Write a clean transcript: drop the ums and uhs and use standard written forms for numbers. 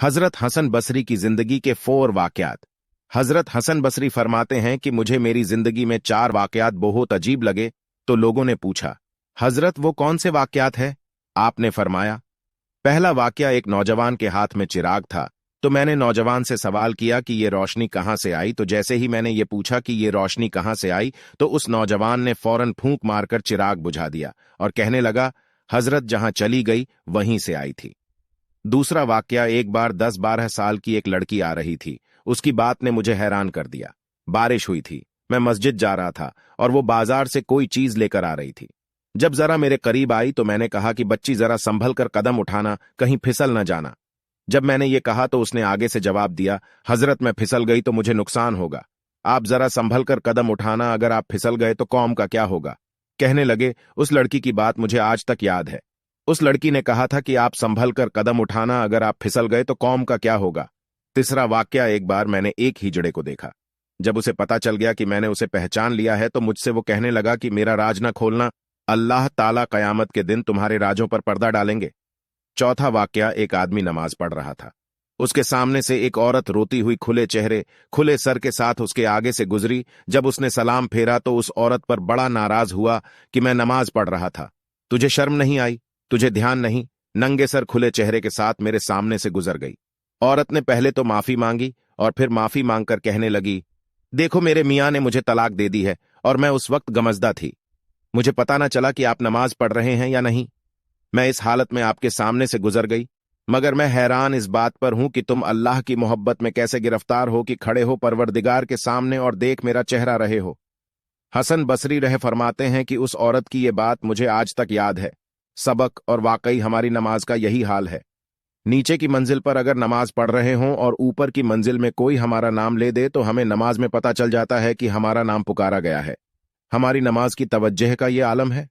हजरत हसन बसरी की जिंदगी के 4 वाकयात। हजरत हसन बसरी फरमाते हैं कि मुझे मेरी जिंदगी में 4 वाकयात बहुत अजीब लगे, तो लोगों ने पूछा, हजरत वो कौन से वाकयात है? आपने फरमाया, पहला वाकया, एक नौजवान के हाथ में चिराग था, तो मैंने नौजवान से सवाल किया कि ये रोशनी कहां से आई। तो जैसे ही मैंने ये पूछा कि ये रोशनी कहां से आई, तो उस नौजवान ने फौरन फूंक मारकर चिराग बुझा दिया और कहने लगा, हजरत जहां चली गई वहीं से आई थी। दूसरा वाकया, एक बार 10-12 साल की एक लड़की आ रही थी। उसकी बात ने मुझे हैरान कर दिया। बारिश हुई थी, मैं मस्जिद जा रहा था और वो बाजार से कोई चीज लेकर आ रही थी। जब जरा मेरे करीब आई तो मैंने कहा कि बच्ची जरा संभल कर कदम उठाना, कहीं फिसल न जाना। जब मैंने ये कहा तो उसने आगे से जवाब दिया, हजरत मैं फिसल गई तो मुझे नुकसान होगा, आप जरा संभल कर कदम उठाना, अगर आप फिसल गए तो कौम का क्या होगा। कहने लगे, उस लड़की की बात मुझे आज तक याद है। उस लड़की ने कहा था कि आप संभल कर कदम उठाना, अगर आप फिसल गए तो कौम का क्या होगा। तीसरा वाकया, एक बार मैंने एक हिजड़े को देखा। जब उसे पता चल गया कि मैंने उसे पहचान लिया है तो मुझसे वो कहने लगा कि मेरा राज न खोलना, अल्लाह ताला कयामत के दिन तुम्हारे राजों पर पर्दा डालेंगे। चौथा वाकया, एक आदमी नमाज पढ़ रहा था। उसके सामने से एक औरत रोती हुई खुले चेहरे खुले सर के साथ उसके आगे से गुजरी। जब उसने सलाम फेरा तो उस औरत पर बड़ा नाराज हुआ कि मैं नमाज पढ़ रहा था, तुझे शर्म नहीं आई, तुझे ध्यान नहीं। नंगे सर खुले चेहरे के साथ मेरे सामने से गुजर गई। औरत ने पहले तो माफी मांगी और फिर माफी मांगकर कहने लगी, देखो मेरे मियां ने मुझे तलाक दे दी है और मैं उस वक्त गमजदा थी, मुझे पता ना चला कि आप नमाज पढ़ रहे हैं या नहीं। मैं इस हालत में आपके सामने से गुजर गई, मगर मैं हैरान इस बात पर हूं कि तुम अल्लाह की मोहब्बत में कैसे गिरफ्तार हो कि खड़े हो परवरदिगार के सामने और देख मेरा चेहरा रहे हो। हसन बसरी रहे फरमाते हैं कि उस औरत की ये बात मुझे आज तक याद है। सबक और वाकई हमारी नमाज का यही हाल है। नीचे की मंजिल पर अगर नमाज पढ़ रहे हों और ऊपर की मंजिल में कोई हमारा नाम ले दे तो हमें नमाज में पता चल जाता है कि हमारा नाम पुकारा गया है। हमारी नमाज की तवज्जह का ये आलम है।